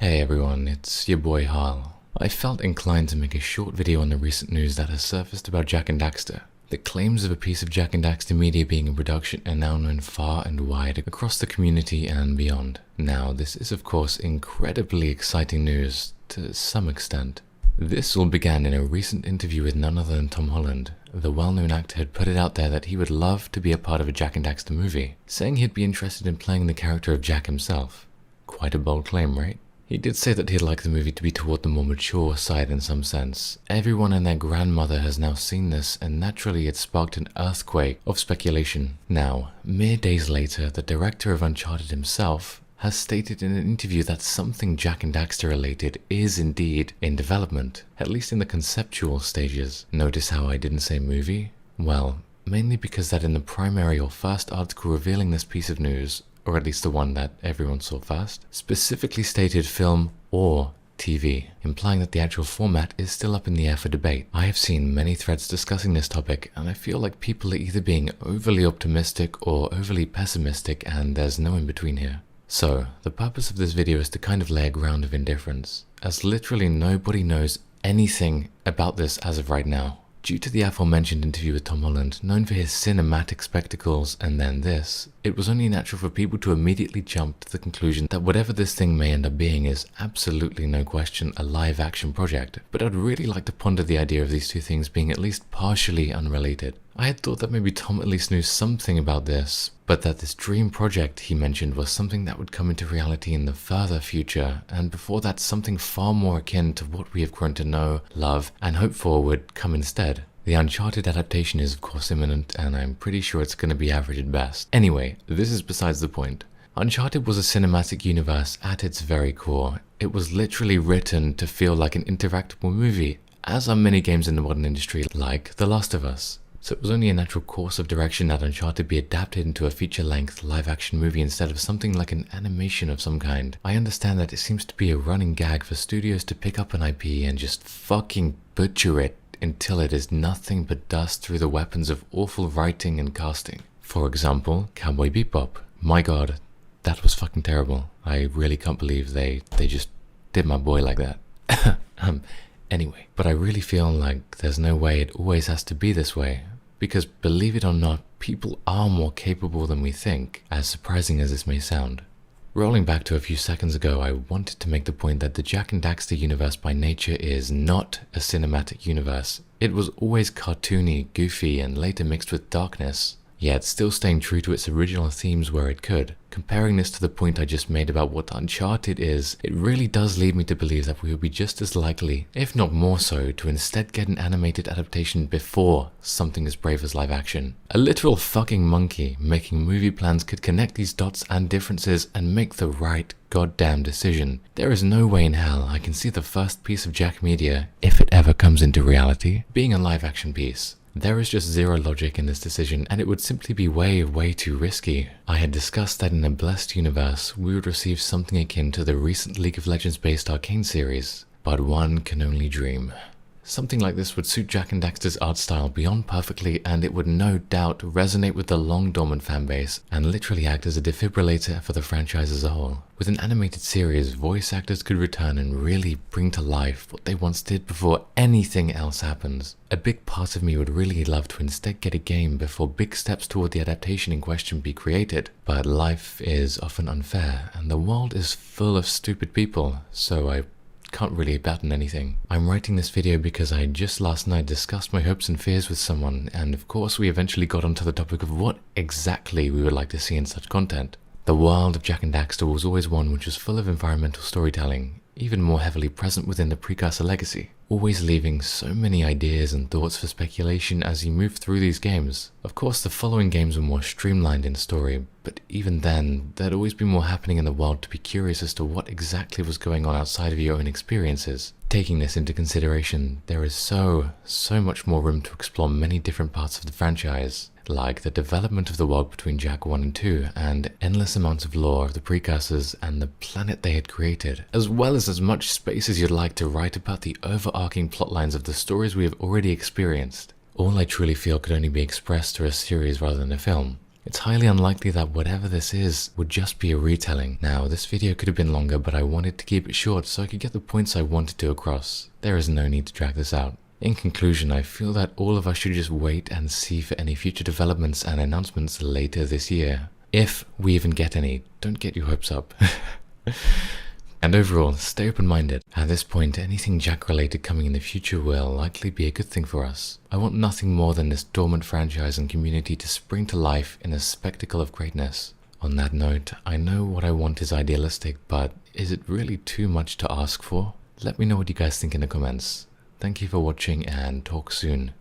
Hey everyone, it's your boy Harl. I felt inclined to make a short video on the recent news that has surfaced about Jak and Daxter. The claims of a piece of Jak and Daxter media being in production are now known far and wide across the community and beyond. Now, this is of course incredibly exciting news to some extent. This all began in a recent interview with none other than Tom Holland. The well-known actor had put it out there that he would love to be a part of a Jak and Daxter movie, saying he'd be interested in playing the character of Jak himself. Quite a bold claim, right? He did say that he'd like the movie to be toward the more mature side in some sense. Everyone and their grandmother has now seen this, and naturally it sparked an earthquake of speculation. Now, mere days later, the director of Uncharted himself has stated in an interview that something Jak and Daxter related is indeed in development, at least in the conceptual stages. Notice how I didn't say movie? Well, mainly because that in the primary or first article revealing this piece of news, or at least the one that everyone saw first, specifically stated film or TV, implying that the actual format is still up in the air for debate. I have seen many threads discussing this topic, and I feel like people are either being overly optimistic or overly pessimistic, and there's no in between here. So, the purpose of this video is to kind of lay a ground of indifference, as literally nobody knows anything about this as of right now. Due to the aforementioned interview with Tom Holland, known for his cinematic spectacles and then this, it was only natural for people to immediately jump to the conclusion that whatever this thing may end up being is absolutely no question a live action project, but I'd really like to ponder the idea of these two things being at least partially unrelated. I had thought that maybe Tom at least knew something about this, but that this dream project he mentioned was something that would come into reality in the further future, and before that something far more akin to what we have grown to know, love, and hope for would come instead. The Uncharted adaptation is of course imminent, and I'm pretty sure it's going to be average at best. Anyway, this is besides the point. Uncharted was a cinematic universe at its very core. It was literally written to feel like an interactable movie, as are many games in the modern industry like The Last of Us. So it was only a natural course of direction that Uncharted be adapted into a feature-length live-action movie instead of something like an animation of some kind. I understand that it seems to be a running gag for studios to pick up an IP and just fucking butcher it until it is nothing but dust through the weapons of awful writing and casting. For example, Cowboy Bebop. My god, that was fucking terrible. I really can't believe they just did my boy like that. Anyway, but I really feel like there's no way it always has to be this way, because believe it or not, people are more capable than we think, as surprising as this may sound. Rolling back to a few seconds ago, I wanted to make the point that the Jak and Daxter universe by nature is not a cinematic universe. It was always cartoony, goofy, and later mixed with darkness, yet still staying true to its original themes where it could. Comparing this to the point I just made about what Uncharted is, it really does lead me to believe that we would be just as likely, if not more so, to instead get an animated adaptation before something as brave as live action. A literal fucking monkey making movie plans could connect these dots and differences and make the right goddamn decision. There is no way in hell I can see the first piece of Jak media, if it ever comes into reality, being a live action piece. There is just zero logic in this decision, and it would simply be way too risky. I had discussed that in a blessed universe, we would receive something akin to the recent League of Legends based Arcane series, but one can only dream. Something like this would suit Jak and Daxter's art style beyond perfectly, and it would no doubt resonate with the long dormant fanbase, and literally act as a defibrillator for the franchise as a whole. With an animated series, voice actors could return and really bring to life what they once did before anything else happens. A big part of me would really love to instead get a game before big steps toward the adaptation in question be created, but life is often unfair, and the world is full of stupid people, so I can't really abandon anything. I'm writing this video because I just last night discussed my hopes and fears with someone, and of course we eventually got onto the topic of what exactly we would like to see in such content. The world of Jak and Daxter was always one which was full of environmental storytelling, even more heavily present within the precursor legacy, always leaving so many ideas and thoughts for speculation as you move through these games. Of course, the following games were more streamlined in story, but even then, there'd always be more happening in the world to be curious as to what exactly was going on outside of your own experiences. Taking this into consideration, there is so much more room to explore many different parts of the franchise, like the development of the world between Jak 1 and 2, and endless amounts of lore of the precursors and the planet they had created, as well as much space as you'd like to write about the overarching plotlines of the stories we have already experienced. All I truly feel could only be expressed through a series rather than a film. It's highly unlikely that whatever this is would just be a retelling. Now, this video could have been longer, but I wanted to keep it short so I could get the points I wanted to across. There is no need to drag this out. In conclusion, I feel that all of us should just wait and see for any future developments and announcements later this year. If we even get any, don't get your hopes up. And overall, stay open-minded. At this point, anything Jack-related coming in the future will likely be a good thing for us. I want nothing more than this dormant franchise and community to spring to life in a spectacle of greatness. On that note, I know what I want is idealistic, but is it really too much to ask for? Let me know what you guys think in the comments. Thank you for watching and talk soon.